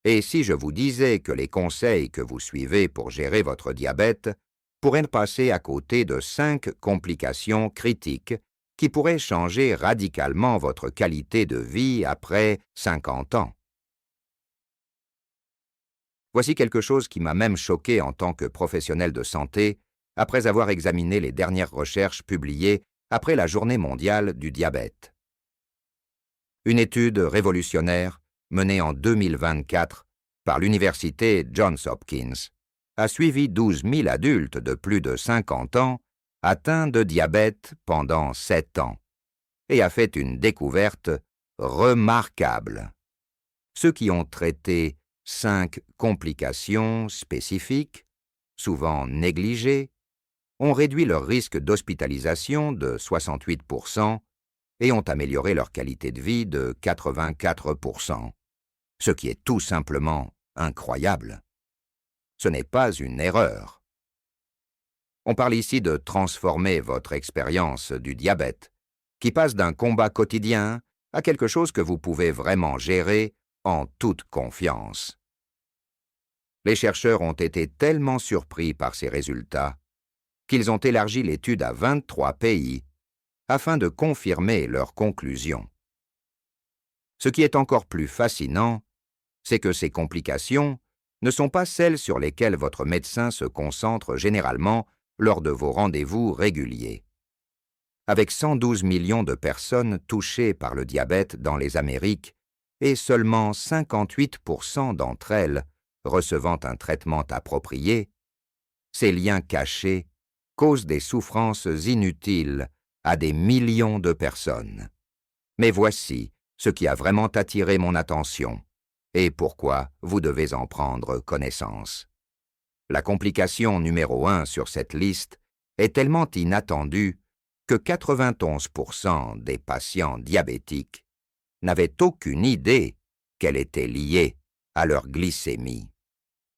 Et si je vous disais que les conseils que vous suivez pour gérer votre diabète pourraient passer à côté de 5 complications critiques qui pourraient changer radicalement votre qualité de vie après 50 ans? Voici quelque chose qui m'a même choqué en tant que professionnel de santé après avoir examiné les dernières recherches publiées après la Journée mondiale du diabète. Une étude révolutionnaire menée en 2024 par l'université Johns Hopkins a suivi 12 000 adultes de plus de 50 ans atteints de diabète pendant 7 ans et a fait une découverte remarquable. Ceux qui ont traité 5 complications spécifiques, souvent négligées, ont réduit leur risque d'hospitalisation de 68% et ont amélioré leur qualité de vie de 84%, ce qui est tout simplement incroyable. Ce n'est pas une erreur. On parle ici de transformer votre expérience du diabète, qui passe d'un combat quotidien à quelque chose que vous pouvez vraiment gérer en toute confiance. Les chercheurs ont été tellement surpris par ces résultats qu'ils ont élargi l'étude à 23 pays afin de confirmer leurs conclusions. Ce qui est encore plus fascinant, c'est que ces complications ne sont pas celles sur lesquelles votre médecin se concentre généralement lors de vos rendez-vous réguliers. Avec 112 millions de personnes touchées par le diabète dans les Amériques et seulement 58% d'entre elles recevant un traitement approprié, ces liens cachés causent des souffrances inutiles à des millions de personnes. Mais voici ce qui a vraiment attiré mon attention et pourquoi vous devez en prendre connaissance. La complication numéro 1 sur cette liste est tellement inattendue que 91% des patients diabétiques n'avaient aucune idée qu'elle était liée à leur glycémie.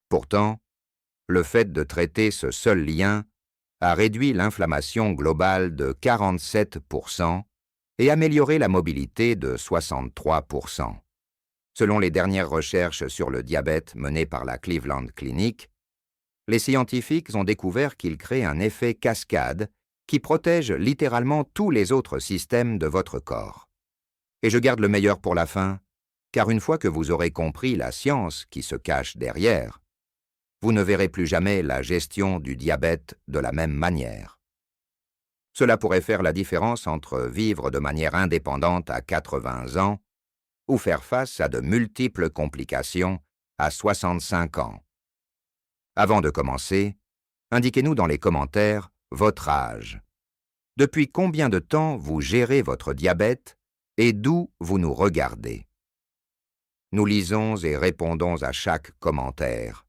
Pourtant, le fait de traiter ce seul lien a réduit l'inflammation globale de 47% et amélioré la mobilité de 63%. Selon les dernières recherches sur le diabète menées par la Cleveland Clinic, les scientifiques ont découvert qu'il crée un effet cascade qui protège littéralement tous les autres systèmes de votre corps. Et je garde le meilleur pour la fin, car une fois que vous aurez compris la science qui se cache derrière, vous ne verrez plus jamais la gestion du diabète de la même manière. Cela pourrait faire la différence entre vivre de manière indépendante à 80 ans ou faire face à de multiples complications à 65 ans. Avant de commencer, indiquez-nous dans les commentaires votre âge. Depuis combien de temps vous gérez votre diabète et d'où vous nous regardez? Nous lisons et répondons à chaque commentaire.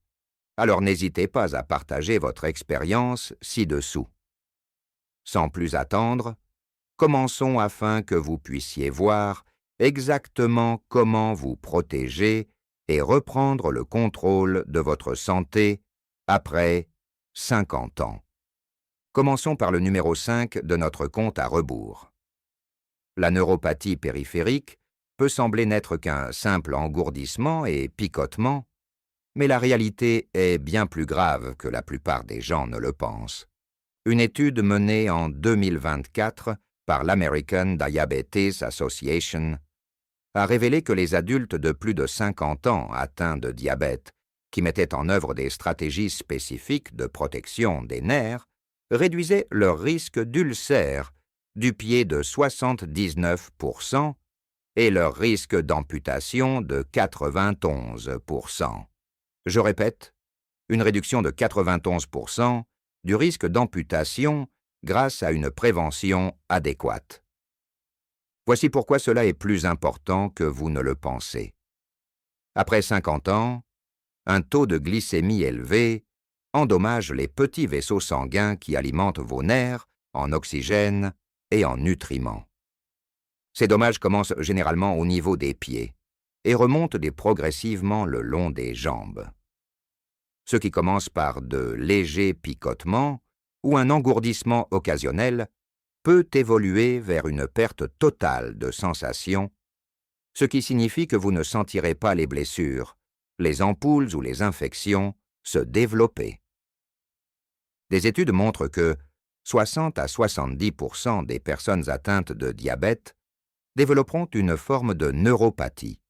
Alors n'hésitez pas à partager votre expérience ci-dessous. Sans plus attendre, commençons afin que vous puissiez voir exactement comment vous protéger et reprendre le contrôle de votre santé après 50 ans. Commençons par le numéro 5 de notre compte à rebours. La neuropathie périphérique peut sembler n'être qu'un simple engourdissement et picotement, mais la réalité est bien plus grave que la plupart des gens ne le pensent. Une étude menée en 2024 par l'American Diabetes Association a révélé que les adultes de plus de 50 ans atteints de diabète, qui mettaient en œuvre des stratégies spécifiques de protection des nerfs, réduisaient leur risque d'ulcère du pied de 79% et leur risque d'amputation de 91%. Je répète, une réduction de 91% du risque d'amputation grâce à une prévention adéquate. Voici pourquoi cela est plus important que vous ne le pensez. Après 50 ans, un taux de glycémie élevé endommage les petits vaisseaux sanguins qui alimentent vos nerfs en oxygène et en nutriments. Ces dommages commencent généralement au niveau des pieds et remontent progressivement le long des jambes. Ce qui commence par de légers picotements ou un engourdissement occasionnel peut évoluer vers une perte totale de sensation, ce qui signifie que vous ne sentirez pas les blessures les ampoules ou les infections se développer. Des études montrent que 60 à 70% des personnes atteintes de diabète développeront une forme de neuropathie,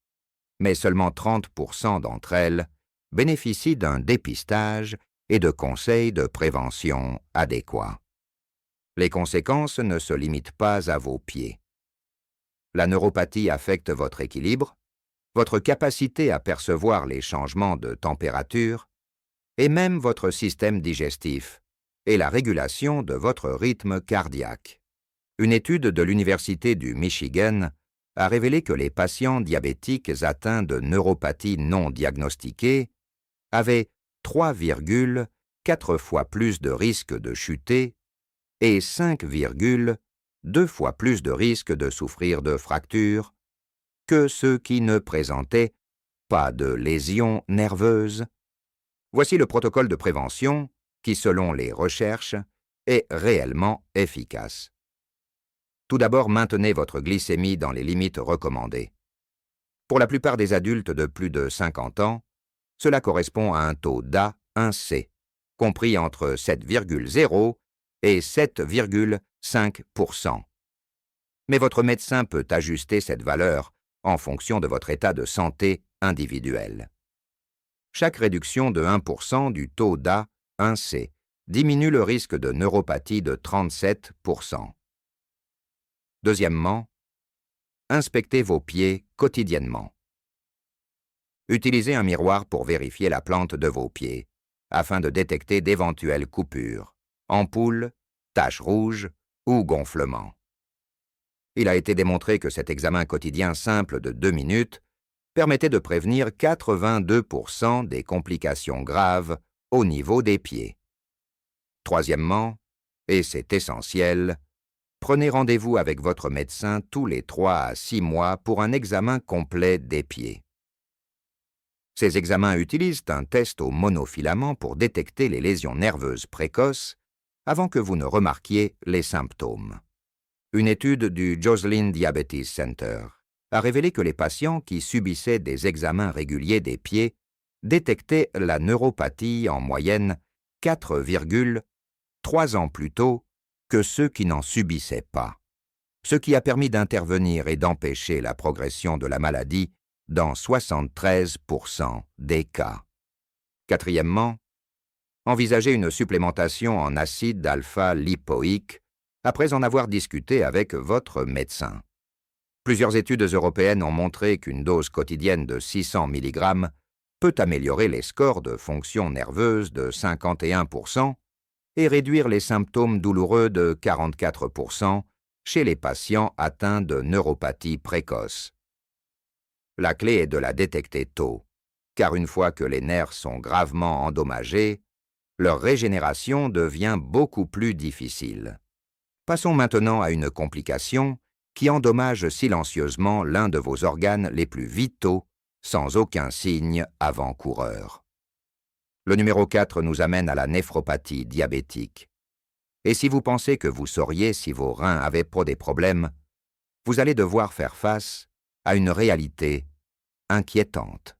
mais seulement 30% d'entre elles bénéficient d'un dépistage et de conseils de prévention adéquats. Les conséquences ne se limitent pas à vos pieds. La neuropathie affecte votre équilibre, votre capacité à percevoir les changements de température et même votre système digestif et la régulation de votre rythme cardiaque. Une étude de l'Université du Michigan a révélé que les patients diabétiques atteints de neuropathie non diagnostiquée avaient 3,4 fois plus de risque de chuter et 5,2 fois plus de risque de souffrir de fractures que ceux qui ne présentaient pas de lésions nerveuses. Voici le protocole de prévention qui, selon les recherches, est réellement efficace. Tout d'abord, maintenez votre glycémie dans les limites recommandées. Pour la plupart des adultes de plus de 50 ans, cela correspond à un taux d'A1C, compris entre 7,0 et 7,5%. Mais votre médecin peut ajuster cette valeur en fonction de votre état de santé individuel. Chaque réduction de 1% du taux d'A1C diminue le risque de neuropathie de 37%. Deuxièmement, inspectez vos pieds quotidiennement. Utilisez un miroir pour vérifier la plante de vos pieds, afin de détecter d'éventuelles coupures, ampoules, taches rouges ou gonflements. Il a été démontré que cet examen quotidien simple de 2 minutes permettait de prévenir 82% des complications graves au niveau des pieds. Troisièmement, et c'est essentiel, prenez rendez-vous avec votre médecin tous les 3 à 6 mois pour un examen complet des pieds. Ces examens utilisent un test au monofilament pour détecter les lésions nerveuses précoces avant que vous ne remarquiez les symptômes. Une étude du Joslin Diabetes Center a révélé que les patients qui subissaient des examens réguliers des pieds détectaient la neuropathie en moyenne 4,3 ans plus tôt que ceux qui n'en subissaient pas, ce qui a permis d'intervenir et d'empêcher la progression de la maladie dans 73% des cas. Quatrièmement, envisagez une supplémentation en acide alpha-lipoïque après en avoir discuté avec votre médecin. Plusieurs études européennes ont montré qu'une dose quotidienne de 600 mg peut améliorer les scores de fonction nerveuse de 51% et réduire les symptômes douloureux de 44% chez les patients atteints de neuropathie précoce. La clé est de la détecter tôt, car une fois que les nerfs sont gravement endommagés, leur régénération devient beaucoup plus difficile. Passons maintenant à une complication qui endommage silencieusement l'un de vos organes les plus vitaux sans aucun signe avant-coureur. Le numéro 4 nous amène à la néphropathie diabétique. Et si vous pensez que vous sauriez si vos reins avaient des problèmes, vous allez devoir faire face à une réalité inquiétante.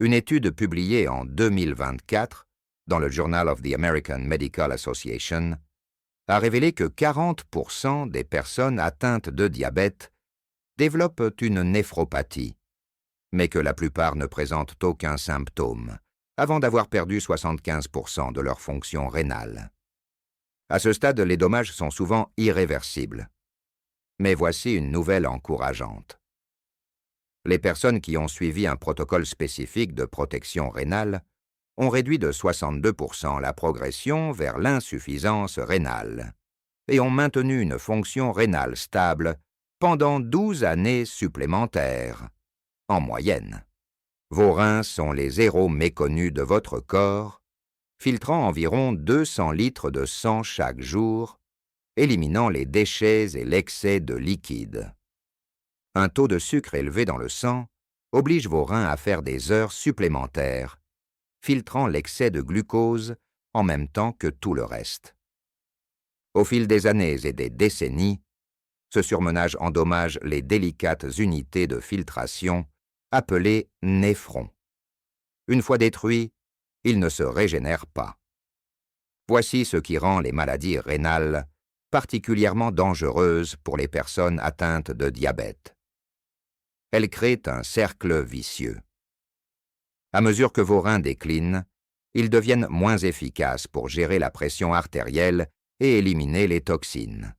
Une étude publiée en 2024 dans le Journal of the American Medical Association a révélé que 40% des personnes atteintes de diabète développent une néphropathie, mais que la plupart ne présentent aucun symptôme, avant d'avoir perdu 75% de leur fonction rénale. À ce stade, les dommages sont souvent irréversibles. Mais voici une nouvelle encourageante. Les personnes qui ont suivi un protocole spécifique de protection rénale ont réduit de 62% la progression vers l'insuffisance rénale et ont maintenu une fonction rénale stable pendant 12 années supplémentaires, en moyenne. Vos reins sont les héros méconnus de votre corps, filtrant environ 200 litres de sang chaque jour, éliminant les déchets et l'excès de liquide. Un taux de sucre élevé dans le sang oblige vos reins à faire des heures supplémentaires, filtrant l'excès de glucose en même temps que tout le reste. Au fil des années et des décennies, ce surmenage endommage les délicates unités de filtration appelé néphron. Une fois détruit, il ne se régénère pas. Voici ce qui rend les maladies rénales particulièrement dangereuses pour les personnes atteintes de diabète. Elles créent un cercle vicieux. À mesure que vos reins déclinent, ils deviennent moins efficaces pour gérer la pression artérielle et éliminer les toxines.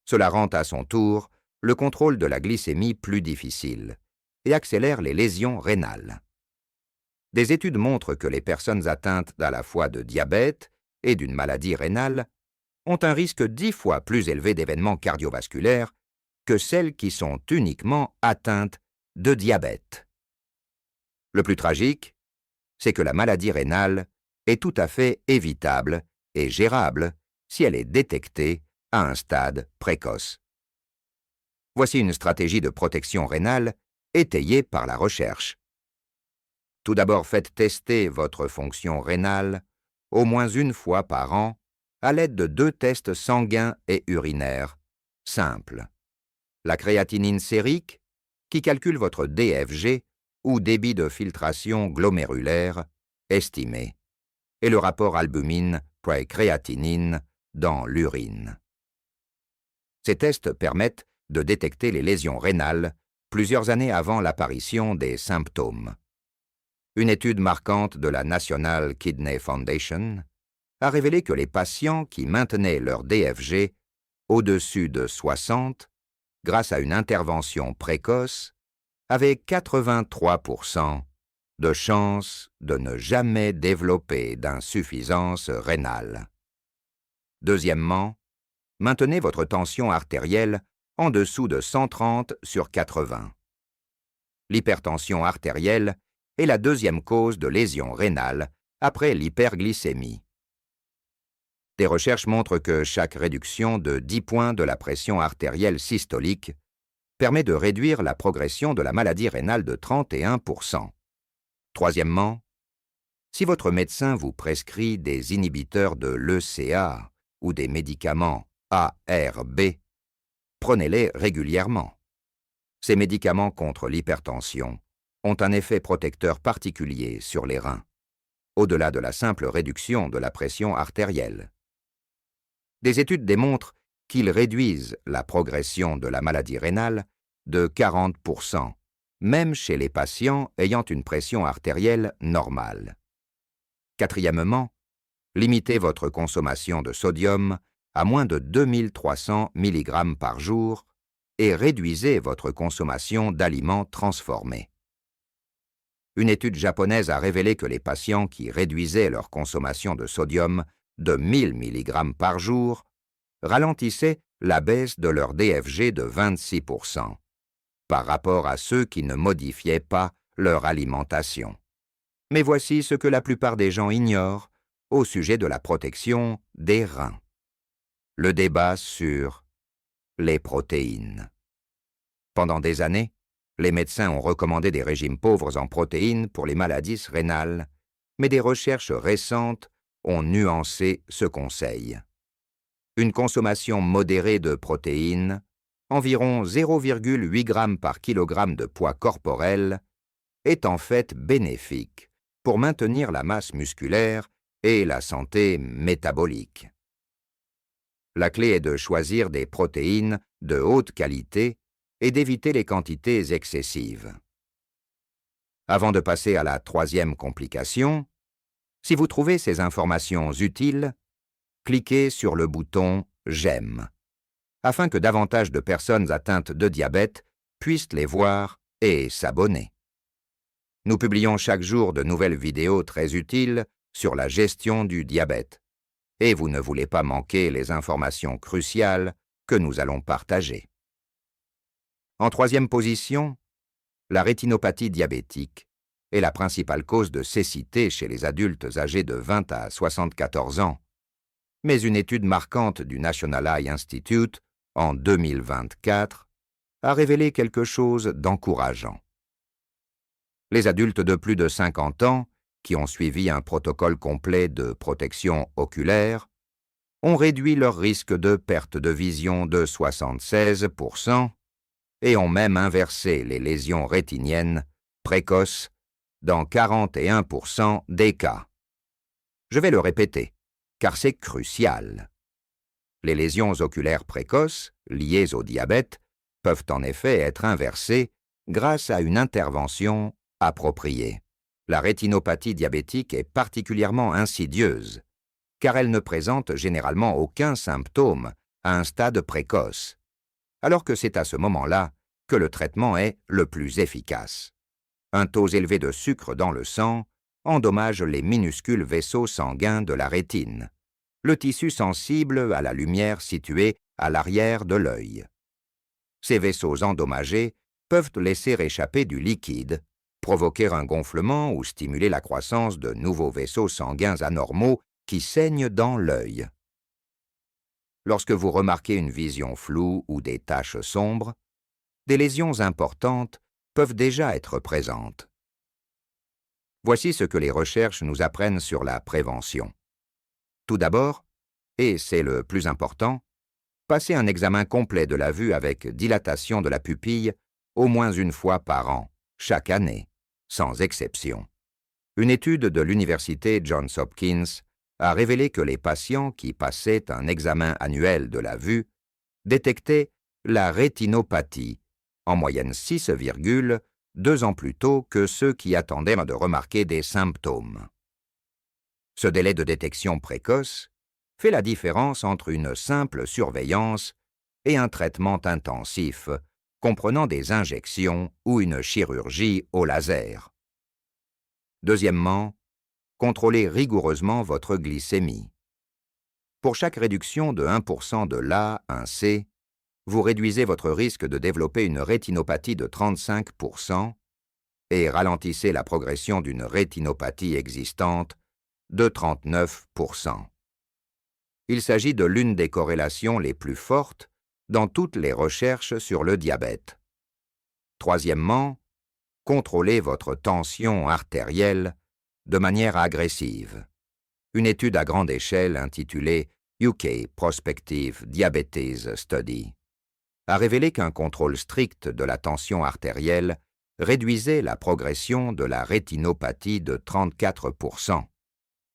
Cela rend à son tour le contrôle de la glycémie plus difficile et accélère les lésions rénales. Des études montrent que les personnes atteintes à la fois de diabète et d'une maladie rénale ont un risque 10 fois plus élevé d'événements cardiovasculaires que celles qui sont uniquement atteintes de diabète. Le plus tragique, c'est que la maladie rénale est tout à fait évitable et gérable si elle est détectée à un stade précoce. Voici une stratégie de protection rénale étayée par la recherche. Tout d'abord, faites tester votre fonction rénale au moins une fois par an à l'aide de 2 tests sanguins et urinaires simples. La créatinine sérique, qui calcule votre DFG ou débit de filtration glomérulaire estimé, et le rapport albumine-créatinine dans l'urine. Ces tests permettent de détecter les lésions rénales plusieurs années avant l'apparition des symptômes. Une étude marquante de la National Kidney Foundation a révélé que les patients qui maintenaient leur DFG au-dessus de 60, grâce à une intervention précoce, avaient 83% de chances de ne jamais développer d'insuffisance rénale. Deuxièmement, maintenez votre tension artérielle en dessous de 130/80. L'hypertension artérielle est la deuxième cause de lésion rénale après l'hyperglycémie. Des recherches montrent que chaque réduction de 10 points de la pression artérielle systolique permet de réduire la progression de la maladie rénale de 31%. Troisièmement, si votre médecin vous prescrit des inhibiteurs de l'ECA ou des médicaments ARB, prenez-les régulièrement. Ces médicaments contre l'hypertension ont un effet protecteur particulier sur les reins, au-delà de la simple réduction de la pression artérielle. Des études démontrent qu'ils réduisent la progression de la maladie rénale de 40%, même chez les patients ayant une pression artérielle normale. Quatrièmement, limitez votre consommation de sodium à moins de 2300 mg par jour et réduisez votre consommation d'aliments transformés. Une étude japonaise a révélé que les patients qui réduisaient leur consommation de sodium de 1000 mg par jour ralentissaient la baisse de leur DFG de 26%, par rapport à ceux qui ne modifiaient pas leur alimentation. Mais voici ce que la plupart des gens ignorent au sujet de la protection des reins. Le débat sur les protéines. Pendant des années, les médecins ont recommandé des régimes pauvres en protéines pour les maladies rénales, mais des recherches récentes ont nuancé ce conseil. Une consommation modérée de protéines, environ 0,8 g par kilogramme de poids corporel, est en fait bénéfique pour maintenir la masse musculaire et la santé métabolique. La clé est de choisir des protéines de haute qualité et d'éviter les quantités excessives. Avant de passer à la troisième complication, si vous trouvez ces informations utiles, cliquez sur le bouton « J'aime » afin que davantage de personnes atteintes de diabète puissent les voir et s'abonner. Nous publions chaque jour de nouvelles vidéos très utiles sur la gestion du diabète, et vous ne voulez pas manquer les informations cruciales que nous allons partager. En troisième position, la rétinopathie diabétique est la principale cause de cécité chez les adultes âgés de 20 à 74 ans, mais une étude marquante du National Eye Institute en 2024 a révélé quelque chose d'encourageant. Les adultes de plus de 50 ans qui ont suivi un protocole complet de protection oculaire ont réduit leur risque de perte de vision de 76% et ont même inversé les lésions rétiniennes précoces dans 41% des cas. Je vais le répéter, car c'est crucial. Les lésions oculaires précoces, liées au diabète, peuvent en effet être inversées grâce à une intervention appropriée. La rétinopathie diabétique est particulièrement insidieuse, car elle ne présente généralement aucun symptôme à un stade précoce, alors que c'est à ce moment-là que le traitement est le plus efficace. Un taux élevé de sucre dans le sang endommage les minuscules vaisseaux sanguins de la rétine, le tissu sensible à la lumière situé à l'arrière de l'œil. Ces vaisseaux endommagés peuvent laisser échapper du liquide, provoquer un gonflement ou stimuler la croissance de nouveaux vaisseaux sanguins anormaux qui saignent dans l'œil. Lorsque vous remarquez une vision floue ou des taches sombres, des lésions importantes peuvent déjà être présentes. Voici ce que les recherches nous apprennent sur la prévention. Tout d'abord, et c'est le plus important, passez un examen complet de la vue avec dilatation de la pupille au moins une fois par an, chaque année, sans exception. Une étude de l'université Johns Hopkins a révélé que les patients qui passaient un examen annuel de la vue détectaient la rétinopathie, en moyenne 6,2 ans plus tôt que ceux qui attendaient de remarquer des symptômes. Ce délai de détection précoce fait la différence entre une simple surveillance et un traitement intensif, comprenant des injections ou une chirurgie au laser. Deuxièmement, contrôlez rigoureusement votre glycémie. Pour chaque réduction de 1% de l'A1C, vous réduisez votre risque de développer une rétinopathie de 35% et ralentissez la progression d'une rétinopathie existante de 39%. Il s'agit de l'une des corrélations les plus fortes dans toutes les recherches sur le diabète. Troisièmement, contrôlez votre tension artérielle de manière agressive. Une étude à grande échelle intitulée UK Prospective Diabetes Study a révélé qu'un contrôle strict de la tension artérielle réduisait la progression de la rétinopathie de 34%,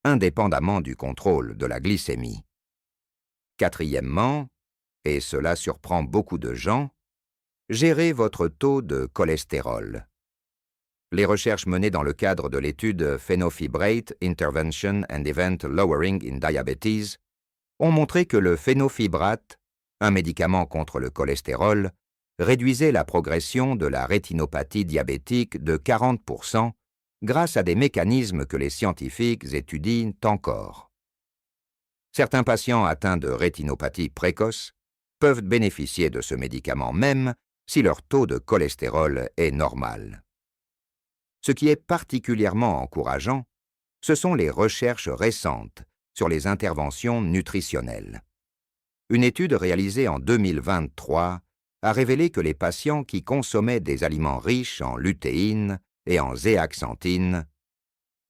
indépendamment du contrôle de la glycémie. Quatrièmement, et cela surprend beaucoup de gens, gérez votre taux de cholestérol. Les recherches menées dans le cadre de l'étude Phenofibrate Intervention and Event Lowering in Diabetes ont montré que le phénofibrate, un médicament contre le cholestérol, réduisait la progression de la rétinopathie diabétique de 40% grâce à des mécanismes que les scientifiques étudient encore. Certains patients atteints de rétinopathie précoce peuvent bénéficier de ce médicament même si leur taux de cholestérol est normal. Ce qui est particulièrement encourageant, ce sont les recherches récentes sur les interventions nutritionnelles. Une étude réalisée en 2023 a révélé que les patients qui consommaient des aliments riches en lutéine et en zéaxanthine,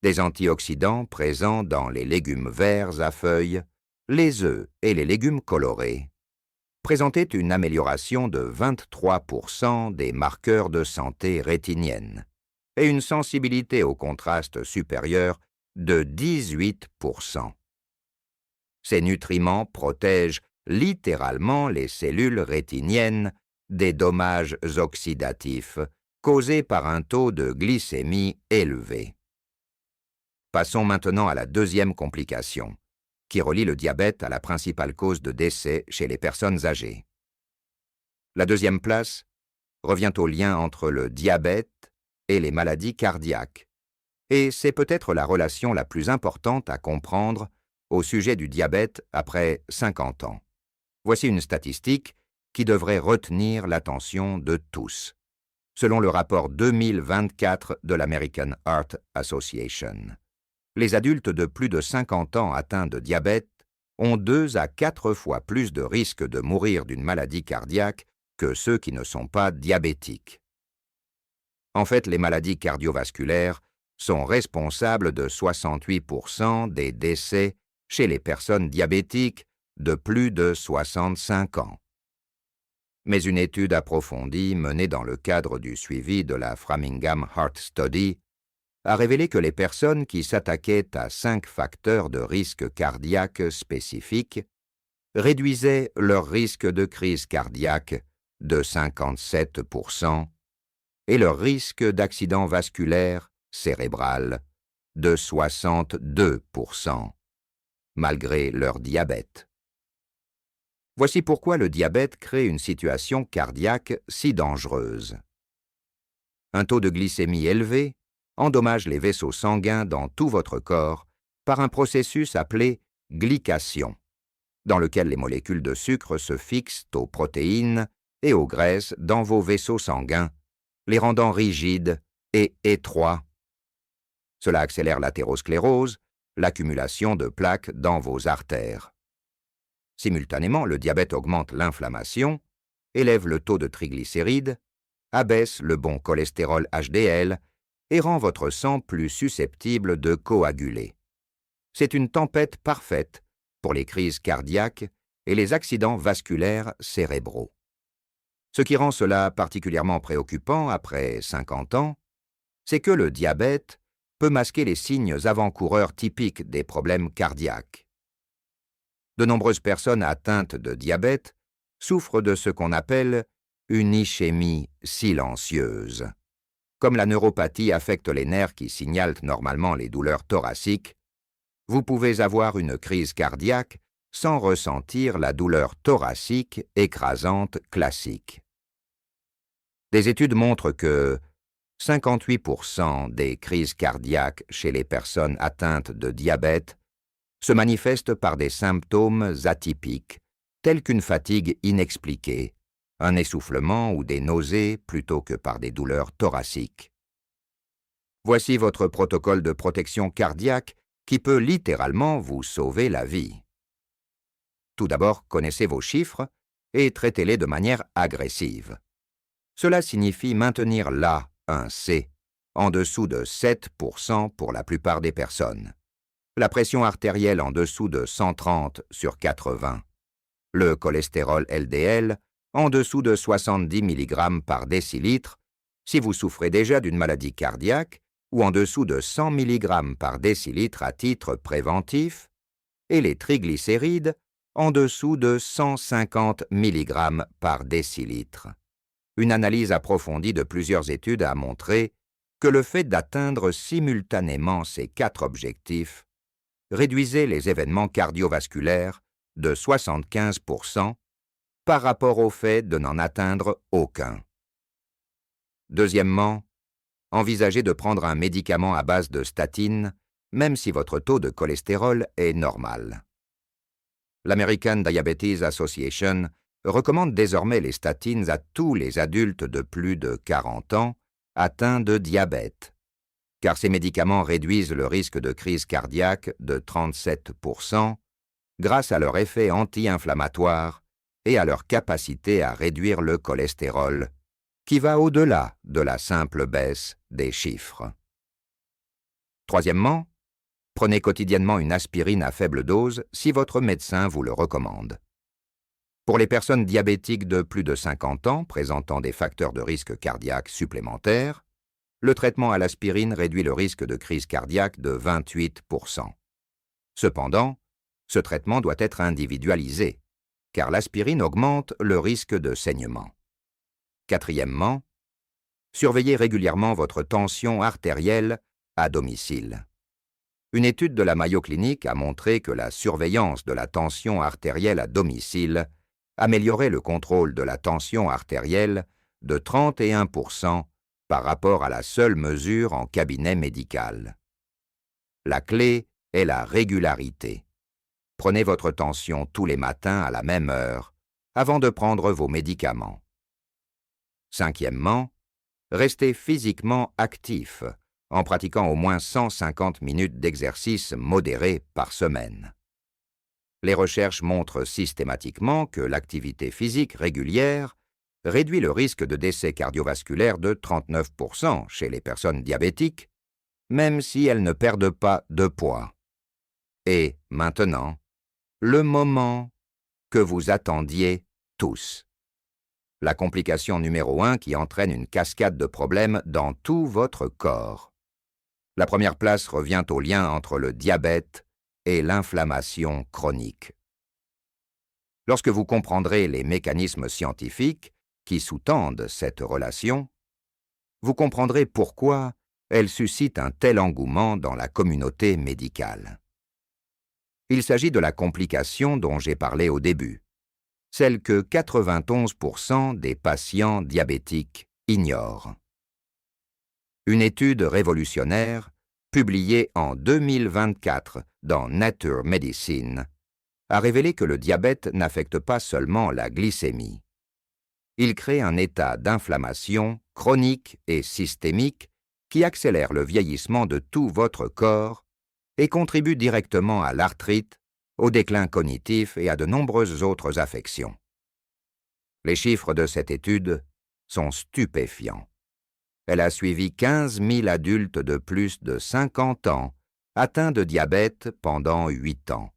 des antioxydants présents dans les légumes verts à feuilles, les œufs et les légumes colorés, présentaient une amélioration de 23% des marqueurs de santé rétinienne et une sensibilité au contraste supérieure de 18%. Ces nutriments protègent littéralement les cellules rétiniennes des dommages oxydatifs causés par un taux de glycémie élevé. Passons maintenant à la deuxième complication, qui relie le diabète à la principale cause de décès chez les personnes âgées. La deuxième place revient au lien entre le diabète et les maladies cardiaques, et c'est peut-être la relation la plus importante à comprendre au sujet du diabète après 50 ans. Voici une statistique qui devrait retenir l'attention de tous, selon le rapport 2024 de l'American Heart Association. Les adultes de plus de 50 ans atteints de diabète ont 2 à 4 fois plus de risques de mourir d'une maladie cardiaque que ceux qui ne sont pas diabétiques. En fait, les maladies cardiovasculaires sont responsables de 68% des décès chez les personnes diabétiques de plus de 65 ans. Mais une étude approfondie menée dans le cadre du suivi de la Framingham Heart Study a révélé que les personnes qui s'attaquaient à 5 facteurs de risque cardiaque spécifiques réduisaient leur risque de crise cardiaque de 57% et leur risque d'accident vasculaire cérébral de 62%, malgré leur diabète. Voici pourquoi le diabète crée une situation cardiaque si dangereuse. Un taux de glycémie élevé endommage les vaisseaux sanguins dans tout votre corps par un processus appelé glycation, dans lequel les molécules de sucre se fixent aux protéines et aux graisses dans vos vaisseaux sanguins, les rendant rigides et étroits. Cela accélère l'athérosclérose, l'accumulation de plaques dans vos artères. Simultanément, le diabète augmente l'inflammation, élève le taux de triglycérides, abaisse le bon cholestérol HDL et rend votre sang plus susceptible de coaguler. C'est une tempête parfaite pour les crises cardiaques et les accidents vasculaires cérébraux. Ce qui rend cela particulièrement préoccupant après 50 ans, c'est que le diabète peut masquer les signes avant-coureurs typiques des problèmes cardiaques. De nombreuses personnes atteintes de diabète souffrent de ce qu'on appelle une ischémie silencieuse. Comme la neuropathie affecte les nerfs qui signalent normalement les douleurs thoraciques, vous pouvez avoir une crise cardiaque sans ressentir la douleur thoracique écrasante classique. Des études montrent que 58% des crises cardiaques chez les personnes atteintes de diabète se manifestent par des symptômes atypiques, tels qu'une fatigue inexpliquée, un essoufflement ou des nausées plutôt que par des douleurs thoraciques. Voici votre protocole de protection cardiaque qui peut littéralement vous sauver la vie. Tout d'abord, connaissez vos chiffres et traitez-les de manière agressive. Cela signifie maintenir l'A1C en dessous de 7% pour la plupart des personnes, la pression artérielle en dessous de 130/80, le cholestérol LDL en dessous de 70 mg par décilitre si vous souffrez déjà d'une maladie cardiaque ou en dessous de 100 mg par décilitre à titre préventif, et les triglycérides en dessous de 150 mg par décilitre. Une analyse approfondie de plusieurs études a montré que le fait d'atteindre simultanément ces 4 objectifs réduisait les événements cardiovasculaires de 75% par rapport au fait de n'en atteindre aucun. Deuxièmement, envisagez de prendre un médicament à base de statine, même si votre taux de cholestérol est normal. L'American Diabetes Association recommande désormais les statines à tous les adultes de plus de 40 ans atteints de diabète, car ces médicaments réduisent le risque de crise cardiaque de 37% grâce à leur effet anti-inflammatoire et à leur capacité à réduire le cholestérol, qui va au-delà de la simple baisse des chiffres. Troisièmement, prenez quotidiennement une aspirine à faible dose si votre médecin vous le recommande. Pour les personnes diabétiques de plus de 50 ans présentant des facteurs de risque cardiaque supplémentaires, le traitement à l'aspirine réduit le risque de crise cardiaque de 28%. Cependant, ce traitement doit être individualisé, car l'aspirine augmente le risque de saignement. Quatrièmement, surveillez régulièrement votre tension artérielle à domicile. Une étude de la Mayo Clinic a montré que la surveillance de la tension artérielle à domicile améliorait le contrôle de la tension artérielle de 31% par rapport à la seule mesure en cabinet médical. La clé est la régularité. Prenez votre tension tous les matins à la même heure, avant de prendre vos médicaments. Cinquièmement, restez physiquement actif, en pratiquant au moins 150 minutes d'exercice modéré par semaine. Les recherches montrent systématiquement que l'activité physique régulière réduit le risque de décès cardiovasculaire de 39% chez les personnes diabétiques, même si elles ne perdent pas de poids. Et maintenant, le moment que vous attendiez tous. la complication numéro 1 qui entraîne une cascade de problèmes dans tout votre corps. La première place revient au lien entre le diabète et l'inflammation chronique. Lorsque vous comprendrez les mécanismes scientifiques qui sous-tendent cette relation, vous comprendrez pourquoi elle suscite un tel engouement dans la communauté médicale. Il s'agit de la complication dont j'ai parlé au début, celle que 91% des patients diabétiques ignorent. Une étude révolutionnaire, publiée en 2024 dans Nature Medicine, a révélé que le diabète n'affecte pas seulement la glycémie. Il crée un état d'inflammation chronique et systémique qui accélère le vieillissement de tout votre corps et contribue directement à l'arthrite, au déclin cognitif et à de nombreuses autres affections. Les chiffres de cette étude sont stupéfiants. Elle a suivi 15 000 adultes de plus de 50 ans atteints de diabète pendant 8 ans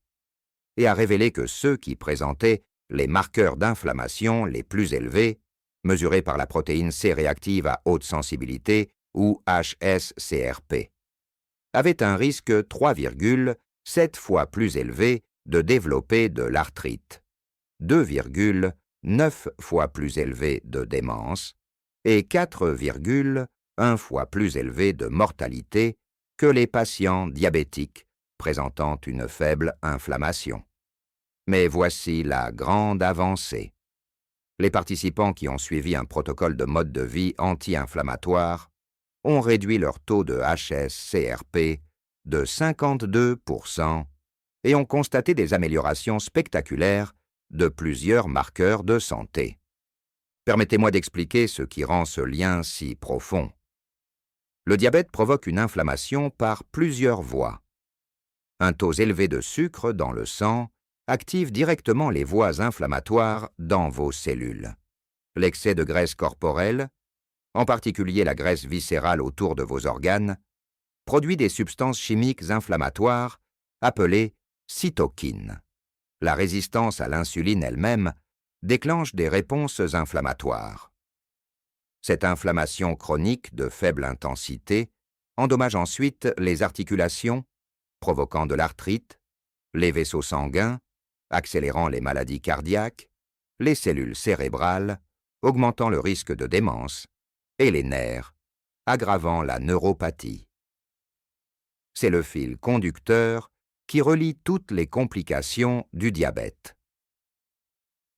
et a révélé que ceux qui présentaient les marqueurs d'inflammation les plus élevés, mesurés par la protéine C réactive à haute sensibilité ou HSCRP, avaient un risque 3,7 fois plus élevé de développer de l'arthrite, 2,9 fois plus élevé de démence et 4,1 fois plus élevé de mortalité que les patients diabétiques présentant une faible inflammation. Mais voici la grande avancée. Les participants qui ont suivi un protocole de mode de vie anti-inflammatoire ont réduit leur taux de HSCRP de 52% et ont constaté des améliorations spectaculaires de plusieurs marqueurs de santé. Permettez-moi d'expliquer ce qui rend ce lien si profond. Le diabète provoque une inflammation par plusieurs voies. Un taux élevé de sucre dans le sang active directement les voies inflammatoires dans vos cellules. L'excès de graisse corporelle, en particulier la graisse viscérale autour de vos organes, produit des substances chimiques inflammatoires appelées cytokines. La résistance à l'insuline elle-même déclenche des réponses inflammatoires. Cette inflammation chronique de faible intensité endommage ensuite les articulations, provoquant de l'arthrite, les vaisseaux sanguins, accélérant les maladies cardiaques, les cellules cérébrales, augmentant le risque de démence, et les nerfs, aggravant la neuropathie. C'est le fil conducteur qui relie toutes les complications du diabète.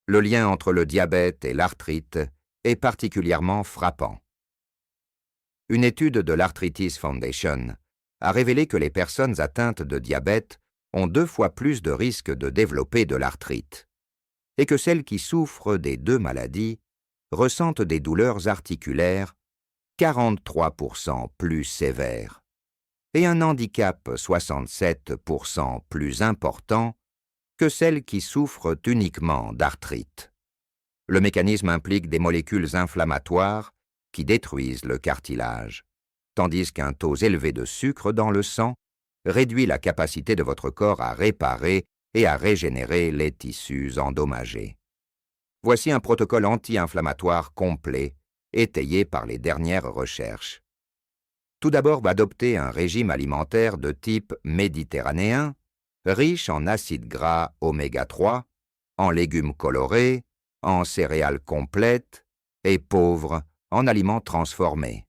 Le lien entre le diabète et l'arthrite est particulièrement frappant. Une étude de l'Arthritis Foundation a révélé que les personnes atteintes de diabète ont 2 fois plus de risques de développer de l'arthrite, et que celles qui souffrent des deux maladies ressentent des douleurs articulaires 43% plus sévères, et un handicap 67% plus important que celles qui souffrent uniquement d'arthrite. Le mécanisme implique des molécules inflammatoires qui détruisent le cartilage, tandis qu'un taux élevé de sucre dans le sang réduit la capacité de votre corps à réparer et à régénérer les tissus endommagés. Voici un protocole anti-inflammatoire complet, étayé par les dernières recherches. Tout d'abord, adoptez un régime alimentaire de type méditerranéen, riche en acides gras oméga 3, en légumes colorés, en céréales complètes et pauvre en aliments transformés.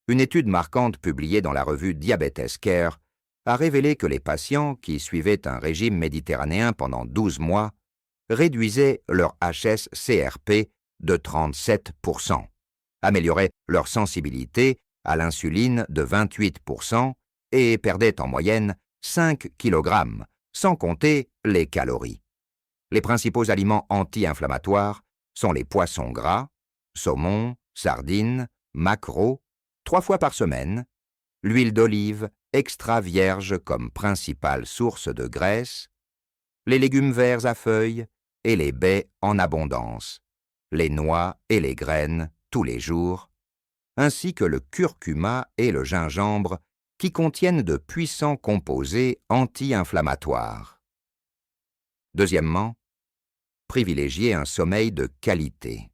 Une étude marquante publiée dans la revue Diabetes Care a révélé que les patients qui suivaient un régime méditerranéen pendant 12 mois réduisaient leur HSCRP de 37%, amélioraient leur sensibilité à l'insuline de 28% et perdaient en moyenne 5 kg, sans compter les calories. Les principaux aliments anti-inflammatoires sont les poissons gras, saumon, sardines, maquereaux, 3 fois par semaine, l'huile d'olive extra vierge comme principale source de graisse, les légumes verts à feuilles et les baies en abondance, les noix et les graines tous les jours, ainsi que le curcuma et le gingembre qui contiennent de puissants composés anti-inflammatoires. Deuxièmement, privilégiez un sommeil de qualité.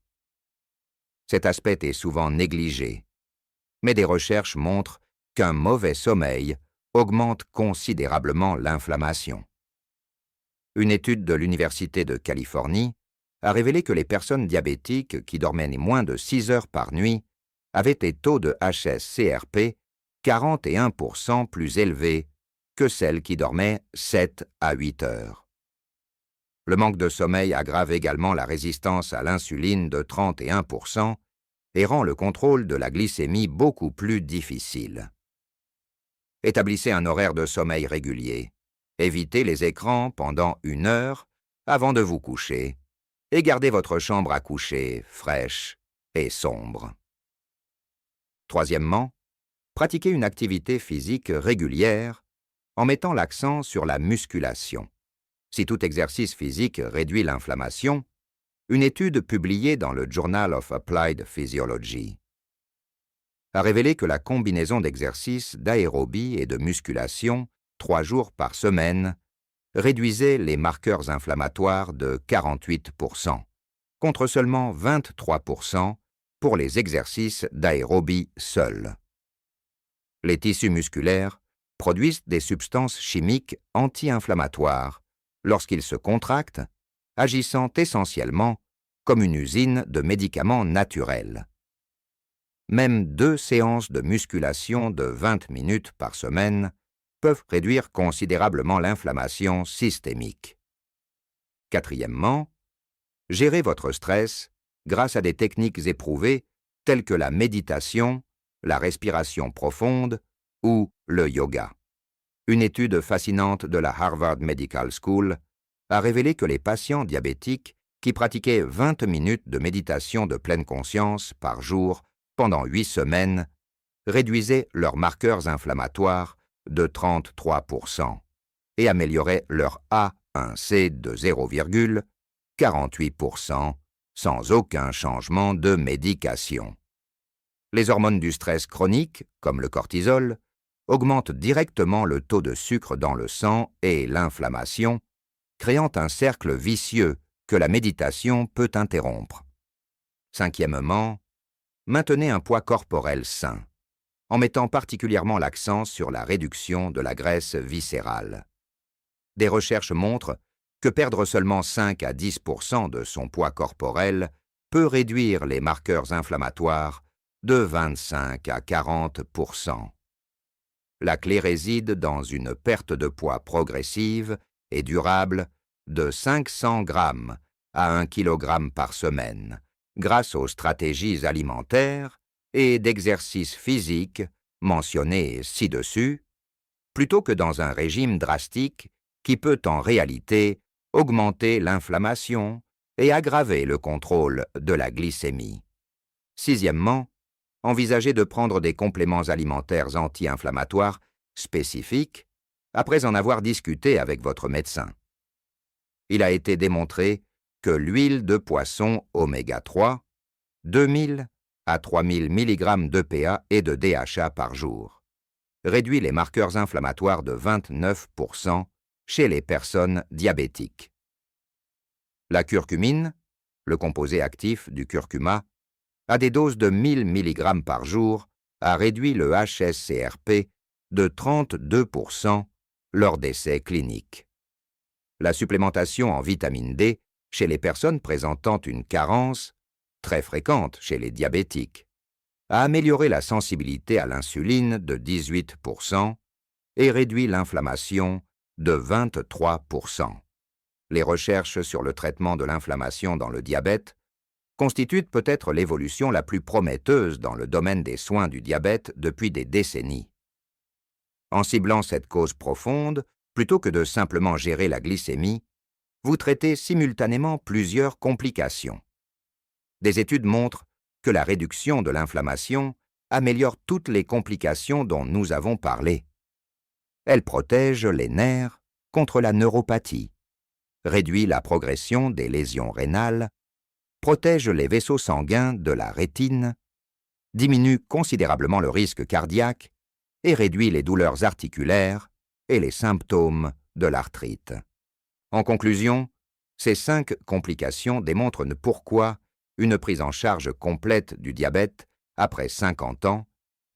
Cet aspect est souvent négligé. Mais des recherches montrent qu'un mauvais sommeil augmente considérablement l'inflammation. Une étude de l'Université de Californie a révélé que les personnes diabétiques qui dormaient moins de 6 heures par nuit avaient des taux de hs-CRP 41% plus élevés que celles qui dormaient 7 à 8 heures. Le manque de sommeil aggrave également la résistance à l'insuline de 31% et rend le contrôle de la glycémie beaucoup plus difficile. Établissez un horaire de sommeil régulier. Évitez les écrans pendant 1 heure avant de vous coucher et gardez votre chambre à coucher fraîche et sombre. Troisièmement, pratiquez une activité physique régulière en mettant l'accent sur la musculation. Si tout exercice physique réduit l'inflammation, une étude publiée dans le Journal of Applied Physiology a révélé que la combinaison d'exercices d'aérobie et de musculation 3 jours par semaine réduisait les marqueurs inflammatoires de 48%, contre seulement 23% pour les exercices d'aérobie seuls. Les tissus musculaires produisent des substances chimiques anti-inflammatoires lorsqu'ils se contractent, agissant essentiellement comme une usine de médicaments naturels. Même 2 séances de musculation de 20 minutes par semaine peuvent réduire considérablement l'inflammation systémique. Quatrièmement, gérez votre stress grâce à des techniques éprouvées telles que la méditation, la respiration profonde ou le yoga. Une étude fascinante de la Harvard Medical School a révélé que les patients diabétiques qui pratiquaient 20 minutes de méditation de pleine conscience par jour pendant 8 semaines réduisaient leurs marqueurs inflammatoires de 33% et amélioraient leur A1C de 0,48% sans aucun changement de médication. Les hormones du stress chronique, comme le cortisol, augmentent directement le taux de sucre dans le sang et l'inflammation, créant un cercle vicieux que la méditation peut interrompre. Cinquièmement, maintenez un poids corporel sain, en mettant particulièrement l'accent sur la réduction de la graisse viscérale. Des recherches montrent que perdre seulement 5 à 10% de son poids corporel peut réduire les marqueurs inflammatoires de 25 à 40%. La clé réside dans une perte de poids progressive et durable de 500 grammes à 1 kg par semaine, grâce aux stratégies alimentaires et d'exercices physiques mentionnés ci-dessus, plutôt que dans un régime drastique qui peut en réalité augmenter l'inflammation et aggraver le contrôle de la glycémie. Sixièmement, envisagez de prendre des compléments alimentaires anti-inflammatoires spécifiques après en avoir discuté avec votre médecin. Il a été démontré que l'huile de poisson oméga 3, 2000 à 3000 mg d'EPA et de DHA par jour, réduit les marqueurs inflammatoires de 29% chez les personnes diabétiques. La curcumine, le composé actif du curcuma, à des doses de 1000 mg par jour, a réduit le hs-CRP de 32% lors d'essais cliniques. La supplémentation en vitamine D chez les personnes présentant une carence, très fréquente chez les diabétiques, a amélioré la sensibilité à l'insuline de 18% et réduit l'inflammation de 23%. Les recherches sur le traitement de l'inflammation dans le diabète constituent peut-être l'évolution la plus prometteuse dans le domaine des soins du diabète depuis des décennies. En ciblant cette cause profonde, plutôt que de simplement gérer la glycémie, vous traitez simultanément plusieurs complications. Des études montrent que la réduction de l'inflammation améliore toutes les complications dont nous avons parlé. Elle protège les nerfs contre la neuropathie, réduit la progression des lésions rénales, protège les vaisseaux sanguins de la rétine, diminue considérablement le risque cardiaque et réduit les douleurs articulaires et les symptômes de l'arthrite. En conclusion, ces 5 complications démontrent pourquoi une prise en charge complète du diabète après 50 ans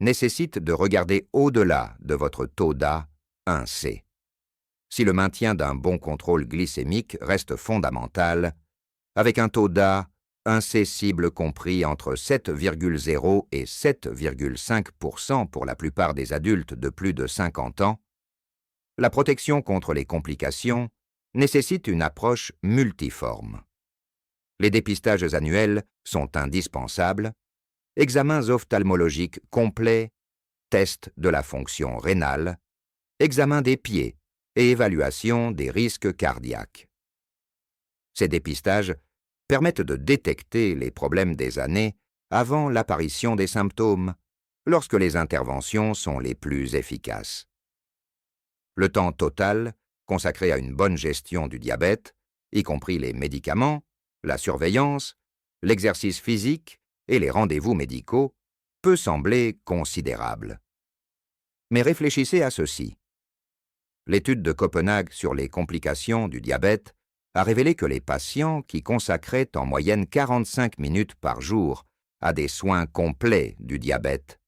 nécessite de regarder au-delà de votre taux d'A1C. Si le maintien d'un bon contrôle glycémique reste fondamental, avec un taux d'A1C cible compris entre 7,0 et 7,5% pour la plupart des adultes de plus de 50 ans, la protection contre les complications nécessite une approche multiforme. Les dépistages annuels sont indispensables, examens ophtalmologiques complets, tests de la fonction rénale, examen des pieds et évaluation des risques cardiaques. Ces dépistages permettent de détecter les problèmes des années avant l'apparition des symptômes, lorsque les interventions sont les plus efficaces. Le temps total consacré à une bonne gestion du diabète, y compris les médicaments, la surveillance, l'exercice physique et les rendez-vous médicaux, peut sembler considérable. Mais réfléchissez à ceci. L'étude de Copenhague sur les complications du diabète a révélé que les patients qui consacraient en moyenne 45 minutes par jour à des soins complets du diabète,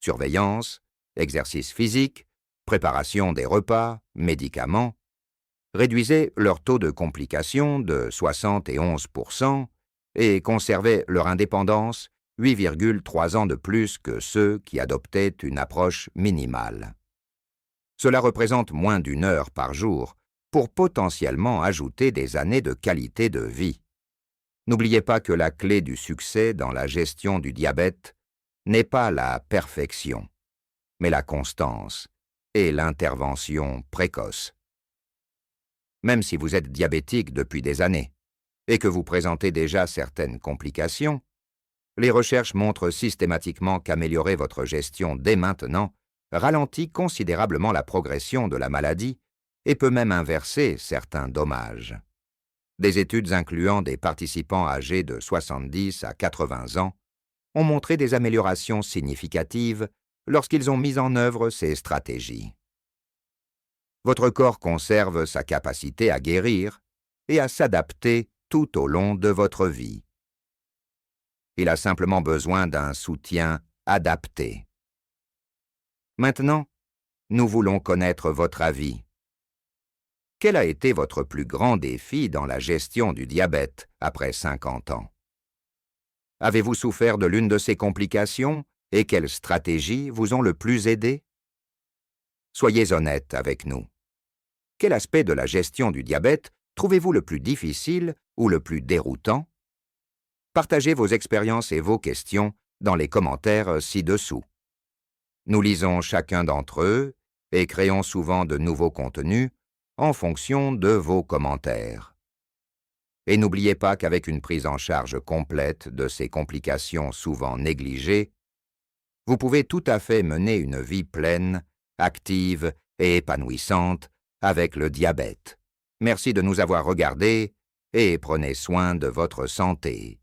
surveillance, exercice physique, préparation des repas, médicaments, réduisaient leur taux de complications de 71% et conservaient leur indépendance 8,3 ans de plus que ceux qui adoptaient une approche minimale. Cela représente moins d'1 heure par jour pour potentiellement ajouter des années de qualité de vie. N'oubliez pas que la clé du succès dans la gestion du diabète n'est pas la perfection, mais la constance et l'intervention précoce. Même si vous êtes diabétique depuis des années et que vous présentez déjà certaines complications, les recherches montrent systématiquement qu'améliorer votre gestion dès maintenant ralentit considérablement la progression de la maladie et peut même inverser certains dommages. Des études incluant des participants âgés de 70 à 80 ans ont montré des améliorations significatives lorsqu'ils ont mis en œuvre ces stratégies. Votre corps conserve sa capacité à guérir et à s'adapter tout au long de votre vie. Il a simplement besoin d'un soutien adapté. Maintenant, nous voulons connaître votre avis. Quel a été votre plus grand défi dans la gestion du diabète après 50 ans? Avez-vous souffert de l'une de ces complications et quelles stratégies vous ont le plus aidé? Soyez honnête avec nous. Quel aspect de la gestion du diabète trouvez-vous le plus difficile ou le plus déroutant? Partagez vos expériences et vos questions dans les commentaires ci-dessous. Nous lisons chacun d'entre eux et créons souvent de nouveaux contenus en fonction de vos commentaires. Et n'oubliez pas qu'avec une prise en charge complète de ces complications souvent négligées, vous pouvez tout à fait mener une vie pleine, active et épanouissante avec le diabète. Merci de nous avoir regardés et prenez soin de votre santé.